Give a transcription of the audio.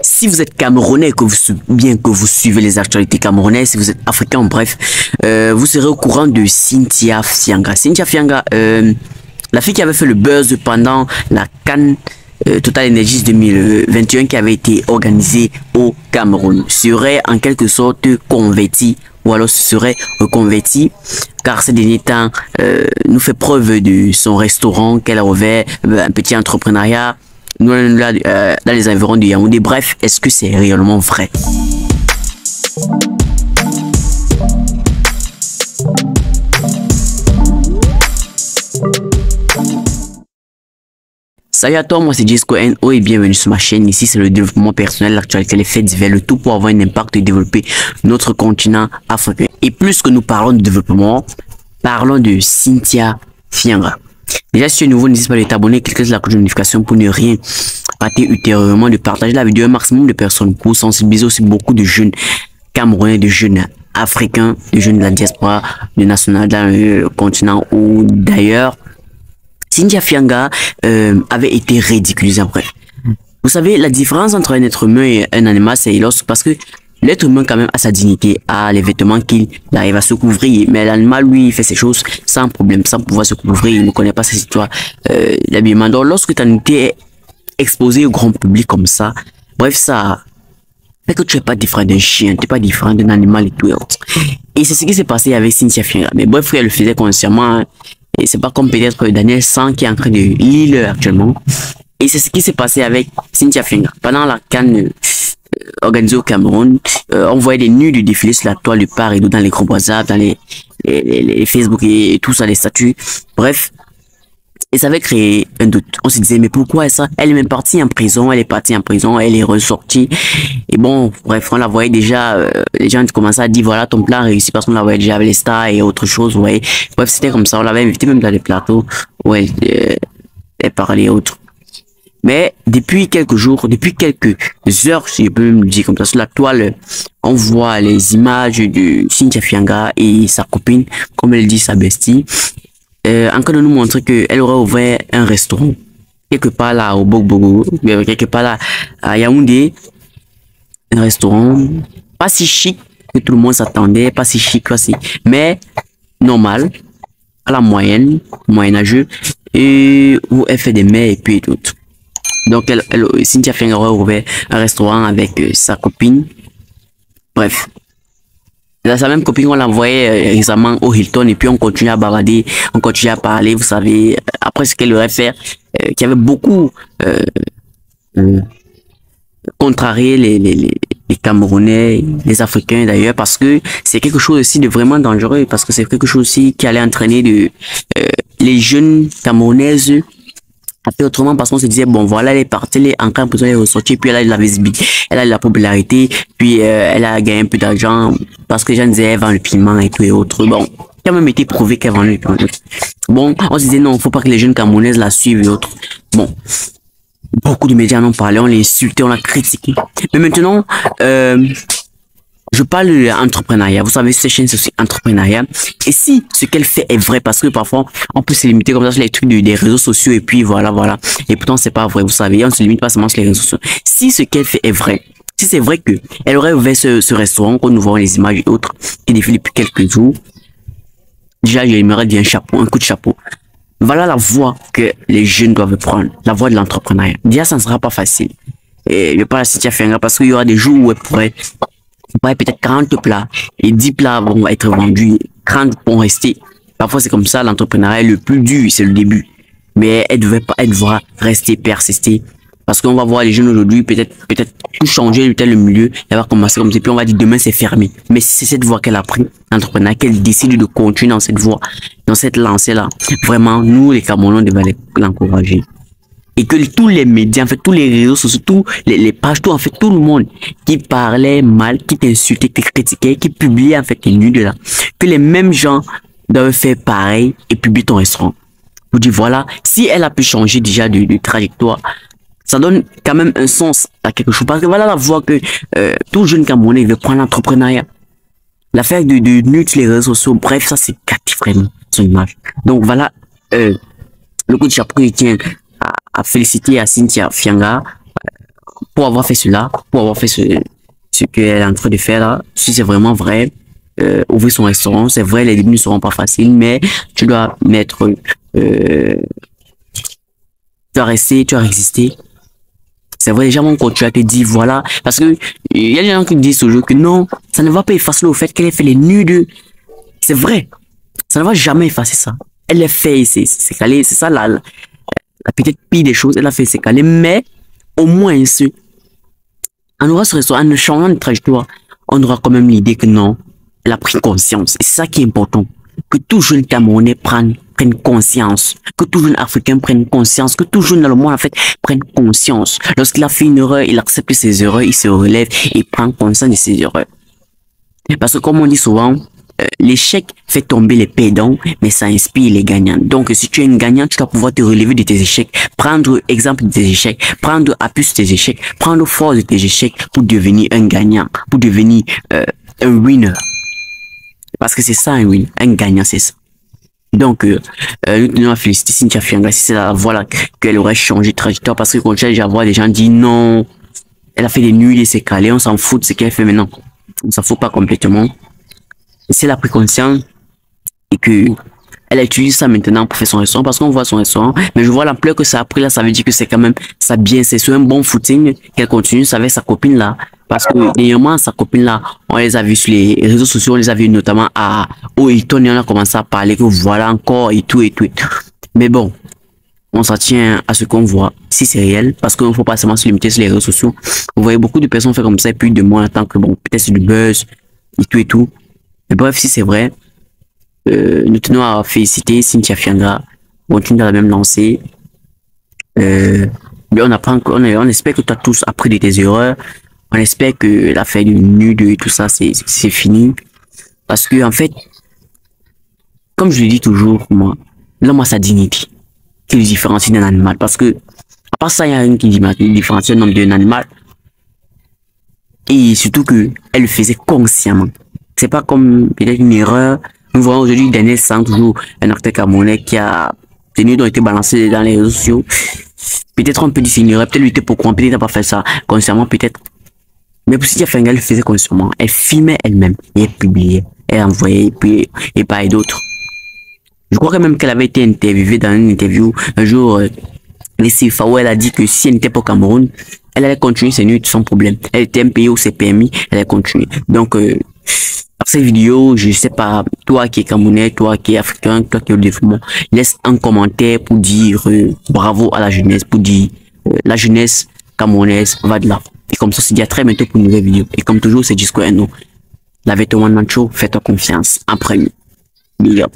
si vous êtes Camerounais, bien que vous suivez les actualités camerounaises, si vous êtes africain, bref, vous serez au courant de Cynthia Fianga. Cynthia Fianga, la fille qui avait fait le buzz pendant la CAN Total Energies 2021 qui avait été organisée au Cameroun, serait en quelque sorte convertie, ou alors se serait reconvertie, car ces derniers temps nous fait preuve de son restaurant qu'elle a ouvert, un petit entrepreneuriat là, dans les environs de Yaoundé. Bref, est-ce que c'est réellement vrai? Salut à toi, moi c'est Jesco NO et bienvenue sur ma chaîne. Ici c'est le développement personnel, l'actualité, les faits divers, le tout pour avoir un impact et développer notre continent africain. Et plus que nous parlons de développement, parlons de Cynthia Fianga. Déjà, si tu es nouveau, n'hésite pas à t'abonner, cliquer sur la cloche de notification pour ne rien rater ultérieurement, de partager la vidéo à un maximum de personnes pour sensibiliser aussi beaucoup de jeunes Camerounais, de jeunes africains, de jeunes de la diaspora, de national dans le continent ou d'ailleurs. Cynthia Fianga avait été ridiculisée après. Vous savez, la différence entre un être humain et un animal, c'est parce que l'être humain quand même a sa dignité, a les vêtements qu'il arrive à se couvrir, mais l'animal lui il fait ses choses sans problème, sans pouvoir se couvrir, il ne connaît pas ses histoires d'habillement. Donc lorsque ta nudité est exposée au grand public comme ça, bref, ça fait que tu n'es pas différent d'un chien, tu n'es pas différent d'un animal et tout et autres. Et c'est ce qui s'est passé avec Cynthia Fianga. Mais bref, elle le faisait consciemment. Et c'est pas comme peut-être Daniel San qui est en train de lire actuellement. Et c'est ce qui s'est passé avec Cynthia Fianga. Pendant la CAN organisée au Cameroun, on voyait des nus de défiler sur la toile de part et d'autres dans les groupes WhatsApp, dans les Facebook et tout ça, les statuts. Bref. Et ça avait créé un doute. On se disait, mais pourquoi ça? Elle est même partie en prison, elle est partie en prison, elle est ressortie. Et bon, bref, on la voyait déjà, les gens commençaient à dire, voilà, ton plan réussi parce qu'on la voyait déjà avec les stars et autre chose, ouais. Bref, c'était comme ça, on l'avait invité même dans les plateaux, ouais, elle parlait et autres. Mais depuis quelques jours, depuis quelques heures, si je peux me dire comme ça, sur la toile, on voit les images de Cynthia Fianga et sa copine, comme elle dit, sa bestie. Encore de nous montrer qu'elle aurait ouvert un restaurant quelque part là au Bogbogo, quelque part là à Yaoundé, un restaurant pas si chic que tout le monde s'attendait, pas si chic aussi, mais normal, à la moyenne, moyenâgeux, et où elle fait des mets et puis et tout. Donc Cynthia Fianga aurait ouvert un restaurant avec sa copine. Bref. Sa même copine, on l'envoyait récemment au Hilton et puis on continue à bavarder, on continue à parler, vous savez, après ce qu'elle aurait fait, qui avait beaucoup contrarié les Camerounais, les Africains d'ailleurs, parce que c'est quelque chose aussi de vraiment dangereux, parce que c'est quelque chose aussi qui allait entraîner les jeunes Camerounaises a fait autrement parce qu'on se disait bon voilà elle est partie, elle est encore en prison, elle est ressortie, puis elle a de la visibilité, elle a de la popularité, puis elle a gagné un peu d'argent parce que les gens disaient elle vend le piment et tout et autres. Bon, quand même été prouvé qu'elle vend le piment. Bon, on se disait non, faut pas que les jeunes Camerounaises la suivent et autres. Bon, beaucoup de médias en ont parlé, on l'a insulté, on l'a critiqué. Mais maintenant, je parle de l'entrepreneuriat. Vous savez, cette chaîne, c'est aussi entrepreneuriat. Et si ce qu'elle fait est vrai, parce que parfois, on peut se limiter comme ça sur les trucs des réseaux sociaux et puis voilà. Et pourtant, c'est pas vrai, vous savez. On se limite pas seulement sur les réseaux sociaux. Si ce qu'elle fait est vrai, si c'est vrai que elle aurait ouvert ce restaurant, qu'on nous voit les images et autres, qui défilent depuis quelques jours, déjà, j'aimerais dire un coup de chapeau. Voilà la voie que les jeunes doivent prendre, la voie de l'entrepreneuriat. Déjà, ça ne sera pas facile. Et je parle à Cynthia Fianga parce qu'il y aura des jours où elle pourrait peut-être 40 plats et 10 plats vont être vendus, 30 vont rester. Parfois c'est comme ça, l'entrepreneuriat le plus dur, c'est le début. Mais elle devra rester, persister. Parce qu'on va voir les jeunes aujourd'hui, peut-être tout changer, peut-être le milieu, elle va commencer comme ça, puis on va dire demain c'est fermé. Mais c'est cette voie qu'elle a pris, l'entrepreneuriat, qu'elle décide de continuer dans cette voie, dans cette lancée-là. Vraiment, nous les Camerounais, on devait l'encourager. Et que tous les médias, en fait, tous les réseaux sociaux, tous les pages, tout, en fait, tout le monde qui parlait mal, qui t'insultait, qui critiquait, qui publiait, en fait, les nuits de là, que les mêmes gens doivent faire pareil et publier ton restaurant. Vous dites, voilà, si elle a pu changer déjà de trajectoire, ça donne quand même un sens à quelque chose. Parce que voilà la voie que tout jeune Camerounais veut prendre l'entrepreneuriat. L'affaire de nuit sur les réseaux sociaux, bref, ça, c'est gâté vraiment son image. Donc, voilà, le coup de chapeau, il tient à féliciter à Cynthia Fianga pour avoir fait cela, pour avoir fait ce qu'elle est en train de faire là, si c'est vraiment vrai, ouvrir son restaurant, c'est vrai, les débuts ne seront pas faciles, mais tu dois mettre, tu dois rester, tu dois résister. C'est vrai, déjà, mon coach, tu as te dit, voilà, parce que il y a des gens qui disent toujours que non, ça ne va pas effacer le fait qu'elle ait fait les nudes. C'est vrai, ça ne va jamais effacer ça. Elle l'a fait, c'est calé, c'est ça la peut-être pire des choses, elle a fait, c'est calé, mais au moins, en aura ce restaurant, en ne changeant de trajectoire, on aura quand même l'idée que non, elle a pris conscience. Et c'est ça qui est important. Que tout jeune Camerounais prenne conscience. Que tout jeune Africain prenne conscience. Que tout jeune dans le monde, en fait, prenne conscience. Lorsqu'il a fait une erreur, il accepte ses erreurs, il se relève et prend conscience de ses erreurs. Parce que comme on dit souvent, l'échec fait tomber les perdants, mais ça inspire les gagnants. Donc, si tu es un gagnant, tu dois pouvoir te relever de tes échecs, prendre exemple de tes échecs, prendre appui sur tes échecs, prendre force de tes échecs pour devenir un gagnant, pour devenir un winner. Parce que c'est ça un win, un gagnant, c'est ça. Donc, nous tenons à féliciter Cynthia Fianga, si c'est la voie qu'elle aurait changé de trajectoire, parce que quand j'ai voir des gens dire non, elle a fait des nuits et c'est calé, on s'en fout de ce qu'elle fait maintenant. On s'en fout pas complètement. Si elle a pris conscience et que elle utilise ça maintenant pour faire son restaurant, parce qu'on voit son restaurant, mais je vois l'ampleur que ça a pris là, ça veut dire que c'est quand même, ça bien, c'est sur un bon footing qu'elle continue avec sa copine là. Parce que, dernièrement, sa copine là, on les a vus sur les réseaux sociaux, on les a vus notamment à Hilton et on a commencé à parler que voilà encore et tout et tout. Mais bon, on s'en tient à ce qu'on voit, si c'est réel, parce qu'il ne faut pas seulement se limiter sur les réseaux sociaux. Vous voyez beaucoup de personnes faire comme ça et puis de moi en tant que bon, peut-être c'est du buzz et tout et tout. Mais bref, si c'est vrai, nous tenons à féliciter Cynthia Fianga, continue dans la même lancée. Mais on apprend, on espère que tu as tous appris de tes erreurs. On espère que l'affaire du nude et tout ça, c'est fini. Parce que, en fait, comme je le dis toujours, moi, l'homme a sa dignité, qui le différencie d'un animal. Parce que, à part ça, il y a rien qui différencie un homme d'un animal. Et surtout que, elle le faisait consciemment. C'est pas comme, peut-être une erreur. Nous voyons aujourd'hui Daniel Sang, toujours un acteur camerounais qui a tenu donc été balancé dans les réseaux sociaux. Peut-être on peut dire c'est une erreur, peut-être lui était pourquoi, peut-être n'a pas fait ça consciemment, peut-être. Mais pour Cynthia Fianga, elle le faisait consciemment. Elle filmait elle-même et elle publiait, elle envoyait et puis et pas d'autres. Je crois quand même qu'elle avait été interviewée dans une interview un jour. Les CFA où elle a dit que si elle n'était pas au Cameroun, elle allait continuer ses nuits sans problème. Elle était un pays où c'est permis, elle allait continuer. Donc, par cette vidéo, je sais pas, toi qui es Camerounais, toi qui es Africain, toi qui es au développement, laisse un commentaire pour dire bravo à la jeunesse, pour dire la jeunesse camerounaise va de l'avant. Et comme ça, c'est dit à très bientôt pour une nouvelle vidéo. Et comme toujours, c'est Disco Eno. La Veto One Man Show, fais-toi confiance en premier. Big up.